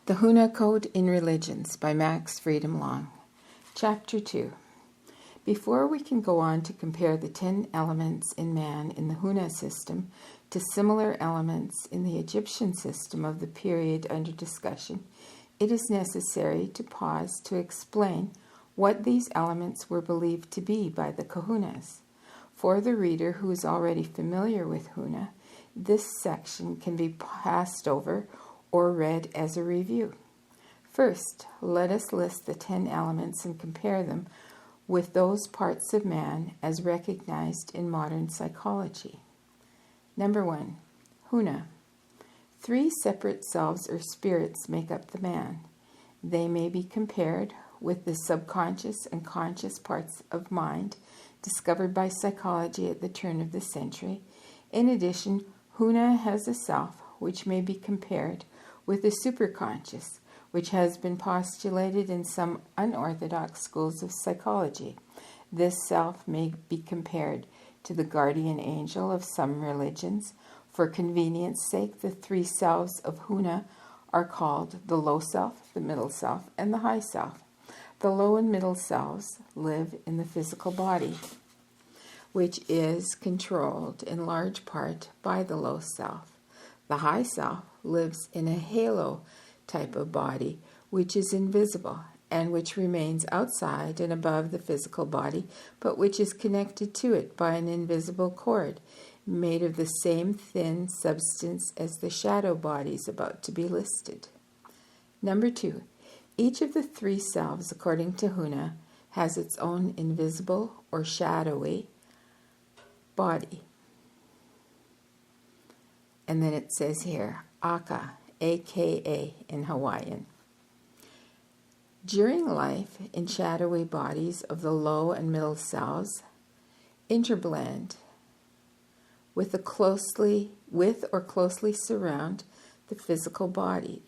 The Huna Code in Religions by Max Freedom Long. Chapter 2. Before we can go on to compare the 10 elements in man in the Huna system to similar elements in the Egyptian system of the period under discussion, it is necessary to pause to explain what these elements were believed to be by the Kahunas. For the reader who is already familiar with Huna, this section can be passed over or read as a review. First, let us list the 10 elements and compare them with those parts of man as recognized in modern psychology. Number 1. Huna. 3 separate selves or spirits make up the man. They may be compared with the subconscious and conscious parts of mind discovered by psychology at the turn of the century. In addition, Huna has a self which may be compared with the superconscious, which has been postulated in some unorthodox schools of psychology. This self may be compared to the guardian angel of some religions. For convenience sake, the 3 selves of Huna are called the low self, the middle self, and the high self. The low and middle selves live in the physical body, which is controlled in large part by the low self. The high self lives in a halo type of body, which is invisible and which remains outside and above the physical body, but which is connected to it by an invisible cord made of the same thin substance as the shadow bodies about to be listed. Number 2. Each of the 3 selves, according to Huna, has its own invisible or shadowy body. And then it says here, aka, aka in Hawaiian. During life, in shadowy bodies of the low and middle selves, interblend with or closely surround the physical body.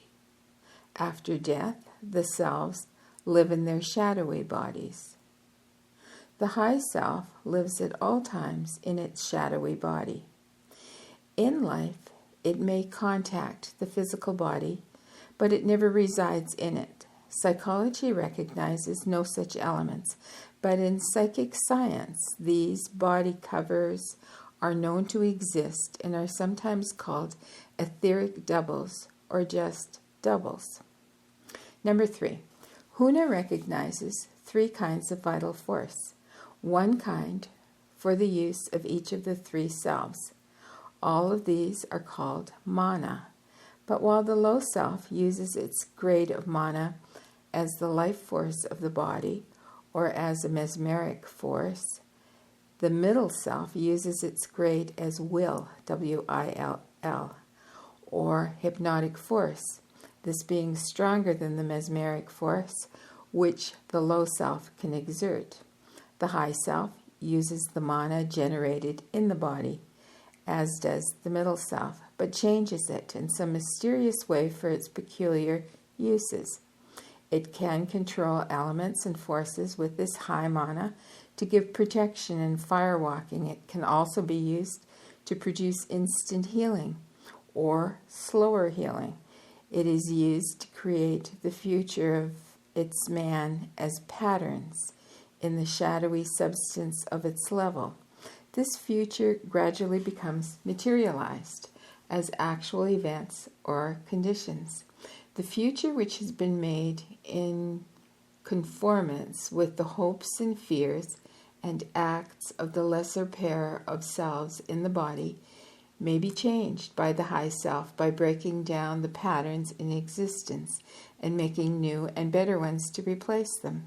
After death, the selves live in their shadowy bodies. The high self lives at all times in its shadowy body. In life, it may contact the physical body, but it never resides in it. Psychology recognizes no such elements, but in psychic science, these body covers are known to exist and are sometimes called etheric doubles or just doubles. Number 3. Huna recognizes 3 kinds of vital force, 1 kind for the use of each of the 3 selves. All of these are called mana, but while the low self uses its grade of mana as the life force of the body or as a mesmeric force, the middle self uses its grade as will, W-I-L-L, or hypnotic force, this being stronger than the mesmeric force, which the low self can exert. The high self uses the mana generated in the body, as does the middle self, but changes it in some mysterious way for its peculiar uses. It can control elements and forces with this high mana to give protection and firewalking. It can also be used to produce instant healing or slower healing. It is used to create the future of its man as patterns in the shadowy substance of its level. This future gradually becomes materialized as actual events or conditions. The future which has been made in conformance with the hopes and fears and acts of the lesser pair of selves in the body may be changed by the high self by breaking down the patterns in existence and making new and better ones to replace them.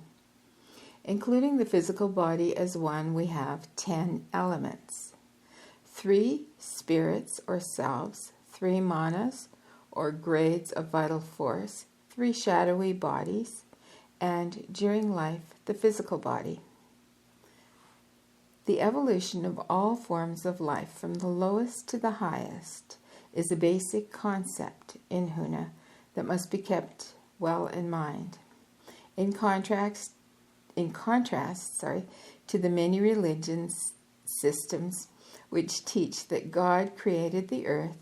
Including the physical body as one, we have 10 elements. 3 spirits or selves, 3 manas or grades of vital force, 3 shadowy bodies, and during life, the physical body. The evolution of all forms of life from the lowest to the highest is a basic concept in Huna that must be kept well in mind. In contrast to the many religions systems which teach that God created the earth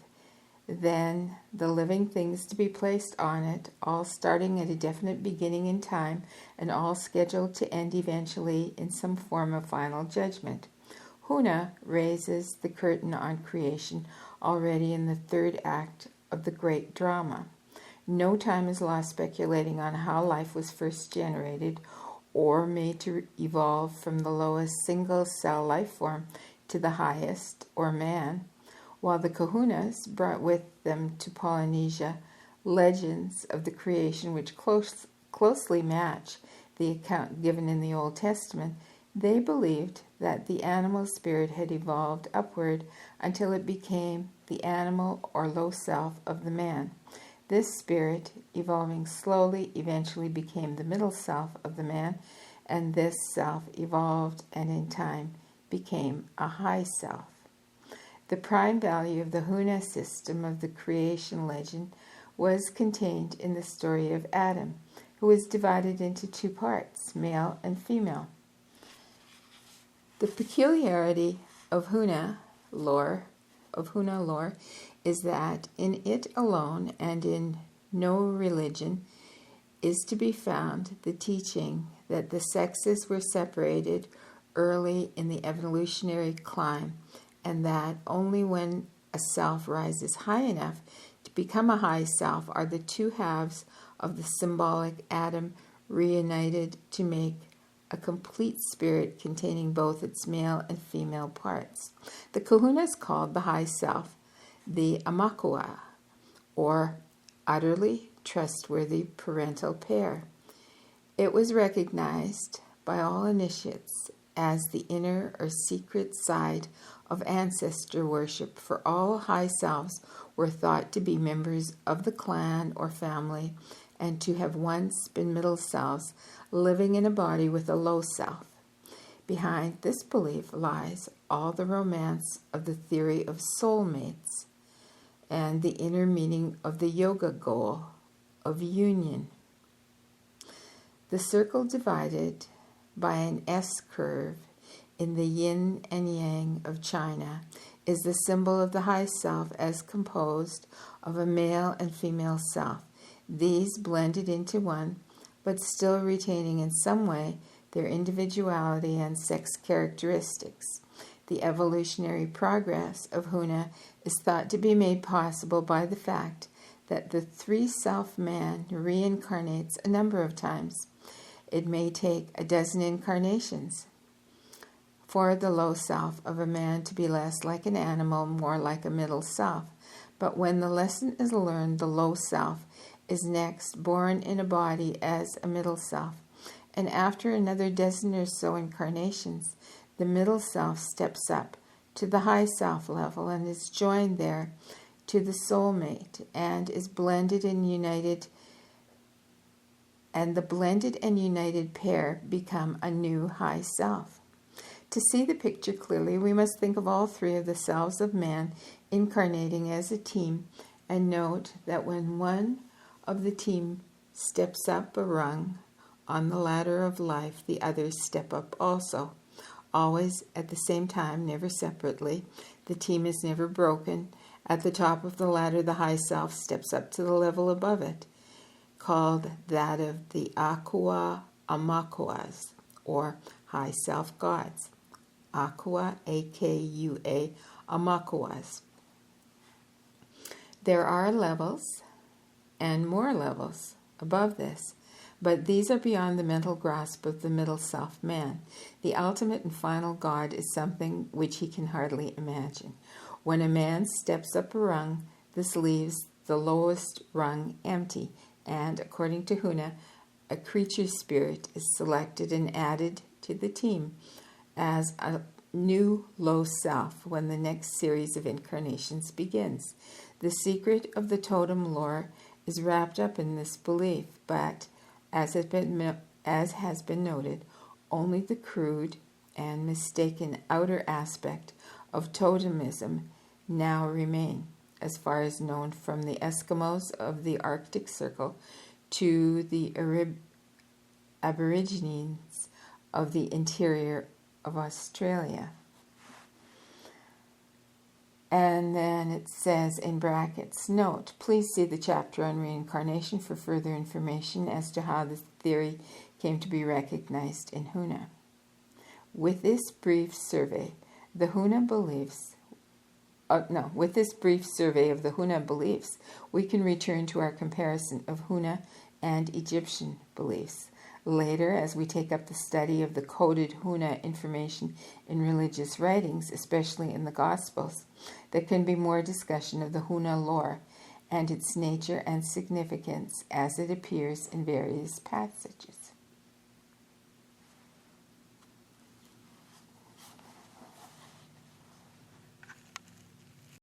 then the living things to be placed on it, all starting at a definite beginning in time and all scheduled to end eventually in some form of final judgment. Huna raises the curtain on creation already in the third act of the great drama. No time is lost speculating on how life was first generated or made to evolve from the lowest single-cell life form to the highest, or man, while the Kahunas brought with them to Polynesia legends of the creation which closely match the account given in the Old Testament. They believed that the animal spirit had evolved upward until it became the animal or low self of the man. This spirit, evolving slowly, eventually became the middle self of the man, and this self evolved and in time became a high self. The prime value of the Huna system of the creation legend was contained in the story of Adam, who was divided into two parts, male and female. The peculiarity of Huna lore is that in it alone and in no religion is to be found the teaching that the sexes were separated early in the evolutionary climb, and that only when a self rises high enough to become a high self are the two halves of the symbolic Adam reunited to make a complete spirit containing both its male and female parts. The Kahunas called the high self the Amakua, or utterly trustworthy parental pair. It was recognized by all initiates as the inner or secret side of ancestor worship, for all high selves were thought to be members of the clan or family and to have once been middle selves living in a body with a low self. Behind this belief lies all the romance of the theory of soulmates and the inner meaning of the yoga goal of union. The circle divided by an S curve in the yin and yang of China is the symbol of the high self as composed of a male and female self, these blended into one, but still retaining in some way their individuality and sex characteristics. The evolutionary progress of Huna is thought to be made possible by the fact that the three-self man reincarnates a number of times. It may take a dozen incarnations for the low self of a man to be less like an animal, more like a middle self. But when the lesson is learned, the low self is next born in a body as a middle self. And after another dozen or so incarnations, the middle self steps up to the high self level and is joined there to the soulmate and is blended and united, and the blended and united pair become a new high self. To see the picture clearly, we must think of all three of the selves of man incarnating as a team, and note that when one of the team steps up a rung on the ladder of life, the others step up also, always at the same time, never separately. The team is never broken. At the top of the ladder, the high self steps up to the level above it, called that of the Akua Amakuas, or high self gods. Akua, A-K-U-A, Amakuas. There are levels and more levels above this, but these are beyond the mental grasp of the middle self man. The ultimate and final God is something which he can hardly imagine. When a man steps up a rung, this leaves the lowest rung empty, and according to Huna, a creature spirit is selected and added to the team as a new low self when the next series of incarnations begins. The secret of the totem lore is wrapped up in this belief, but as has been noted, only the crude and mistaken outer aspect of totemism now remain, as far as known, from the Eskimos of the Arctic Circle to the Aborigines of the interior of Australia. And then it says in brackets, note, please see the chapter on reincarnation for further information as to how this theory came to be recognized in Huna. With this brief survey, the Huna beliefs with this brief survey of the Huna beliefs, we can return to our comparison of Huna and Egyptian beliefs. Later, as we take up the study of the coded Huna information in religious writings, especially in the Gospels, there can be more discussion of the Huna lore and its nature and significance as it appears in various passages.